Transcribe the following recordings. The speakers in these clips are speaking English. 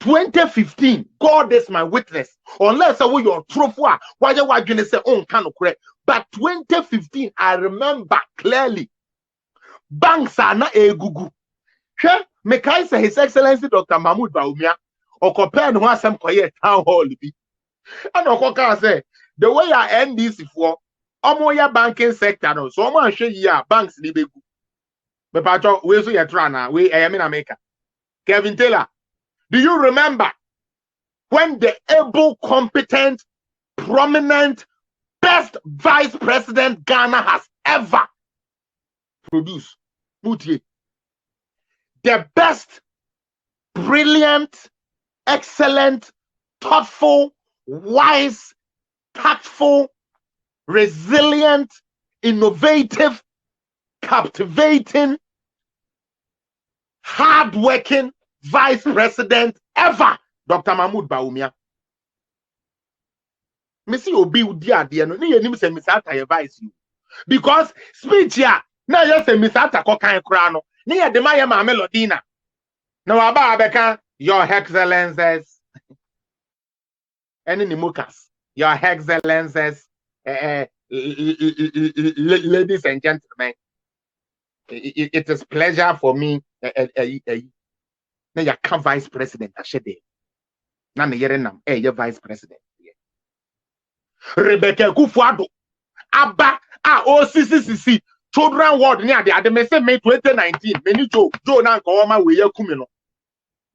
2015, God is my witness. Unless I will your truth, why you say on kind of correct. But 2015, I remember clearly. Banks are not a gugu. Sure, Mekai say His Excellency Dr. Mahmoud Baumia, or compare no one some quiet town hall be. And Okoka say the way I end this for Omoya banking sector, no, so I'm sure ya banks ni begu. Me pacho we so ya trana we I am in America. Kevin Taylor, do you remember when the able, competent, prominent, best vice president Ghana has ever produced? Mutie. The best, brilliant, excellent, thoughtful, wise, tactful, resilient, innovative, captivating, hardworking vice president ever, Dr. Mahmoud Baumia. Missy Obi Udia Diano, ni yenim se misata advise you. Because speech ya, na yes se misata kokan krano, ni ye de ma ye Maa Lordina. No aba abeka, your excellences. Any nimukas, your excellences, ladies and gentlemen. It is pleasure for me. Na ya ka vice president ashede. Na me yere nam your vice president. Rebecca Kufuado Abba OCCC Children Ward near the me say May 2019. Many Joe na nkoma we ye kumino.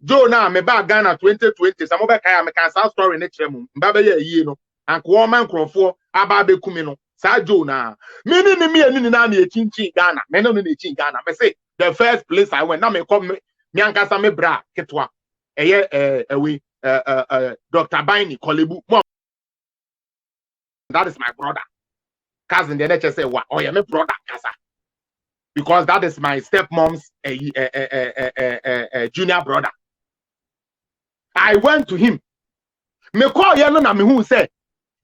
Joe na me ba Ghana 2020. Some be kaya me kan South story ne tremu. Mba ye yi no. Ankoma nkrofo aba be kumino. Sa Joe na. Mini ni me ani na e chinchin Ghana. Me no ne chin Ghana. Me say the first place I went na me come me ankasa me bra ketwa. Eye we Dr. Baini Korle Bu. That is my brother. Cousin, the NHS say, "What? Oh, yeah, my brother, cousin." Because that is my stepmom's junior brother. I went to him. Me call you no na me who say,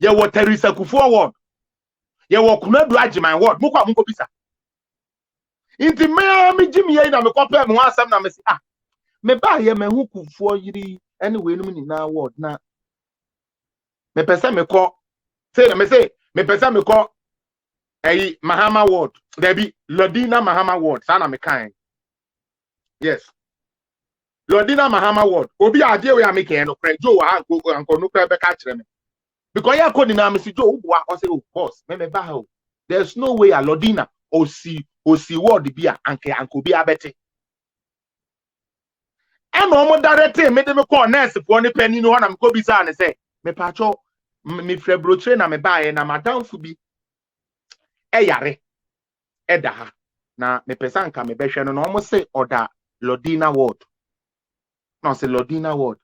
"You were Teresa Kufuor ward. You were Kumedu Ajiman ward." Mukwa muko bisa. Inti me Jimmy ye na me compare me asam na me say, "Ah, me ba ye me hu Kufuor yiri anyway no me na ward na." Me pese me call. Say me say me pesa me call Mahama ward. There be Lordina Mahama ward. Sana me kind. Yes. Lordina Mahama ward. Obi ade we make no kre Joe anko no kre be ka kire me. Because ya call na me si Joe ubwa o say, "Oh boss, me ba ha." There's no way a Lordina osi ward bia anko bia bete. And no direct me de me call nurse for ni penny no na me ko bisa na say, "Me pacho me frebrotre na me bae na madam fu bi yare eda ha na me pesa nka me behwe no no mo say oda Lordina ward no say Lordina ward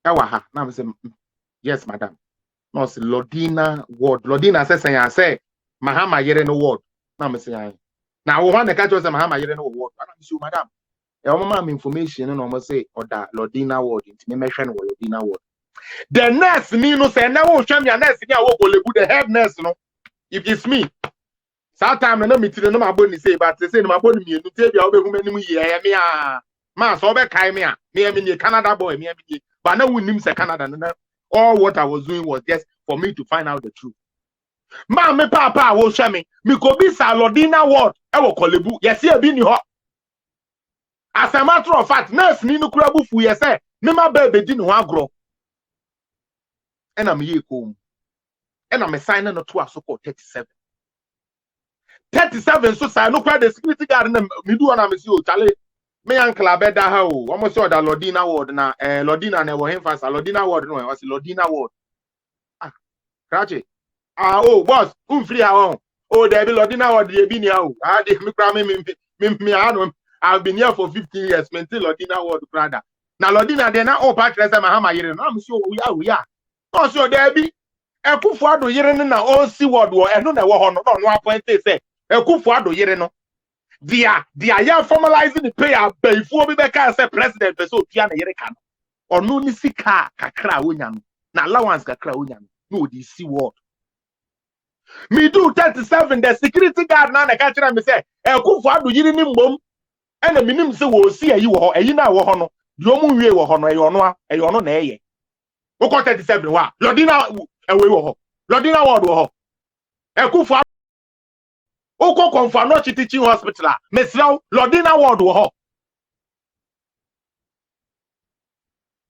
wa ha na me say yes madam no say Lordina ward Lordina say Mahama yere no ward na me say na wo na ka cho say Mahama yere no ward na me say madam e wo ma information no mo say oda Lordina ward nti me mehwe no Lordina ward. The nurse me no say na wo hwam ya nurse ni a wo Korle Bu the head nurse no if it's me sometime na me tire no ma boni say but say no ma boni me no te bia wo be hu manim yi ya me a ma so be kai me a me ni Canada boy me ni but na wunnim say Canada na all what I was doing was just for me to find out the truth. Ma me papa wo hwam me ko bi sa Lordina ward e wo Korle Bu yes e bi ni ho. As a matter of fact nurse ni no kura bu fu ye say me ma ba be di no agro. And I'm here home. And I'm signing no to a so-called 37. 37, so I no quite the security guard me do and I'm you, Charlie. Me uncle Abeda how almost saw that Lordina ward na Lordina never him fast. Lordina ward no, I was Lordina ward. Ah, Krachi. Ah, oh, boss, free how? Oh, there be Lordina ward, they be near. Ah, they me cry me, I've been here for 15 years, maintain Lordina ward, brother. Now Lordina, they're not all part of Mahama here. I'm sure we are. Also, there be a Kufuor yere na all see word war and no one no appoint say a Kufuor yere no. Dia ya formalizing the prayer before we be can say president so tia na yere kan. Or no ni sika kakra wonyam. Na allowance kakra wonyam. No the see word. Me do 37 the security guard na ka kira me say e Kufuor yere ni mbom. And the minim say wo see ayi wo ho ayi na wo ho no. Yomu we wo ho no eyono na eye. Oko 37 wa. Lordina ewe wo ho. Lordina ward wo ho. Ekufu Oko Konfano teaching hospital. Mesraw Lordina ward wo ho.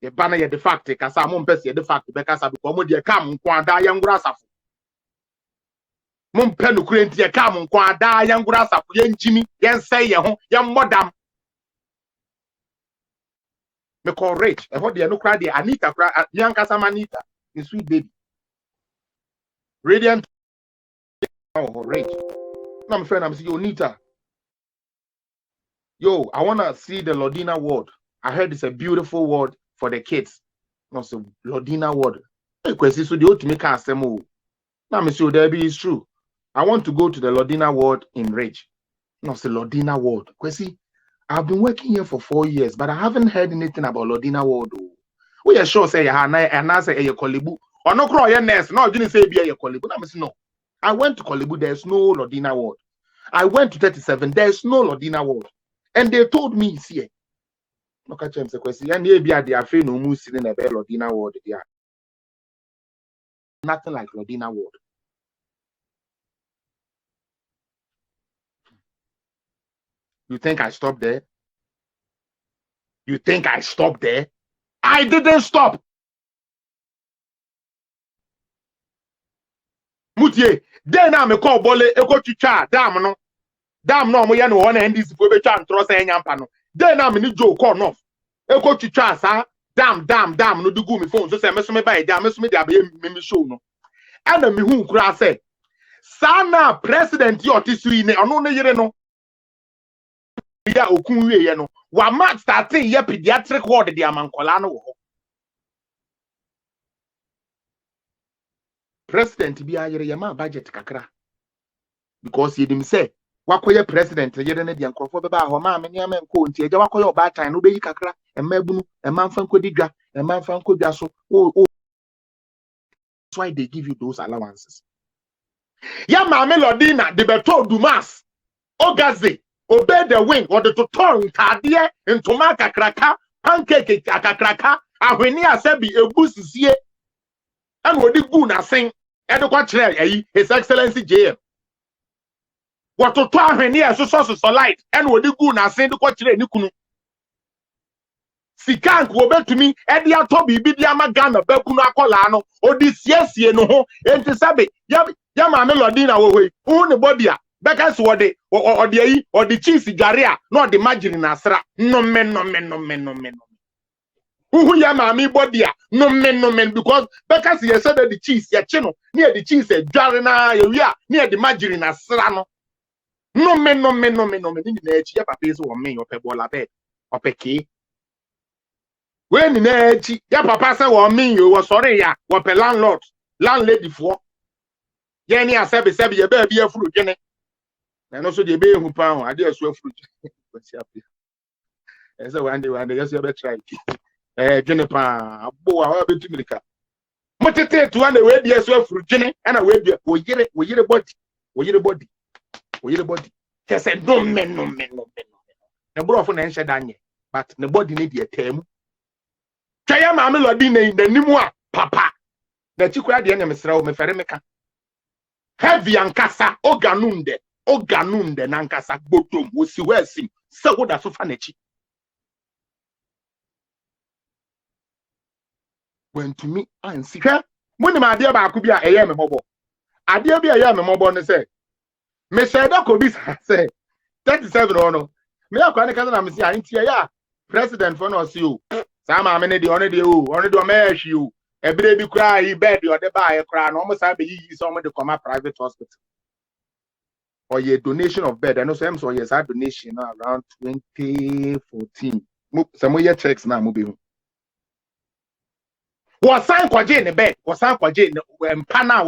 Ye bana ye de fact kasa mo mpese ye de fact be kasa because mo de kam nko ada yangura asafo. Mo mpe no kure nti ye kam nko ada yangura asafo ye njimi ye nsɛ ye ho ye mmodam. Me call rich. E ho de no kra de Anita kra me ankasa Anita, the sweet baby. Radiant oh rich. Now my friend I'm saying Anita. Yo, I want to see the Lordina ward. I heard it's a beautiful ward for the kids. No, so Lordina ward. Hey, kwesi so the ultimate asemo. Now, Monsieur Debbie is true. I want to go to the Lordina ward in Rage. No, so Lordina ward. Kwesi, I've been working here for 4 years, but I haven't heard anything about Lordina ward. We are sure say ya and I say Korle Bu. Or no crow your nest. No, didn't say be a Korle Bu. No. I went to Korle Bu. There's no Lordina ward. I went to 37. There's no Lordina ward. And they told me it's here. Look at James question. And they be at the affair no moose in a bell Lordina ward. Yeah. Nothing like Lordina ward. You think I stopped there? You think I stopped there? I didn't stop. Mutie, then I'm a call bole, a go to chat, damn no. Damn no, my no one and this will be chan trust and yampano. Then I'm in Joe corn off. A go to chat, sir. Damn, no do go me phone. So say, Miss me by damn, Miss me, there be me show no. And me who cry say, Sana president your tissue in no year no. Ya okunwe ye no. Wa mat starting ye pediatric ward the amankola no. President bi ayere ye ma budget kakra. Because he dim say wakoye president yere ne de nkrofo be ba ho ma me ne am nko nti eja wakoye oba tan no be yi kakra e ma bunu e ma mfa nko digwa e ma mfa nko dwa so that's why they give you those allowances. Ya Maa Lordina de beto dumas ogaze obey the wing or the tutor tadie ntoma kakraka pancake kakraka ahweni asebi ebusisie and wodi gu na sen e de kwa kire ayi his excellency JM what to ahweni so light and wodi gu na sen de kwa kire ni kunu sikank wo betumi e de ato bibi de amagana bakunu akola no odi siesie no ho enti sabe ya Maa Lordina wo we hu ne body a because what the cheese garia not the margarine asra no men who ya mami body no men because you said that the cheese ya chino near the cheese jarina ya near the margarine asra no men in the ya papa is one men or pebola bed or peke when in the ya papa say one men you was sorry ya what pe landlady for yani asabe ya baby a fruit jene. And also the baby who pound, I did swear fruit. What's happy? And so one day, yes, you better try. Jennifer, boy, I have to make a motivate to one way, yes, swear fruit, Jenny, and I will be we get the body. Just said, no men. The bro of an answer Daniel, but the body need a term. Try Maa Lordina in the Nimua, Papa. The chick at the enemy throw me fermeka. Heavy and cassa, oganunde nankasa bottom wo si wesim se wo da so fa nachi when to me ansi hwe muni ma ade ba ko bi a eye me mobo ade bi eye me mobo ne se me se da ko bi say 37 no me akwa ne kaza na me si anti ya president for no si o sa ma me ne de one de o me ahwi o ebire bi kura yi bed o de ba ye kura no mo sa be yi so mo de come private hospital or your donation of bed. I know some so yes, I donation around 2014. Some year checks now moving. Was sign kwa in the bed, was sign kwa in pana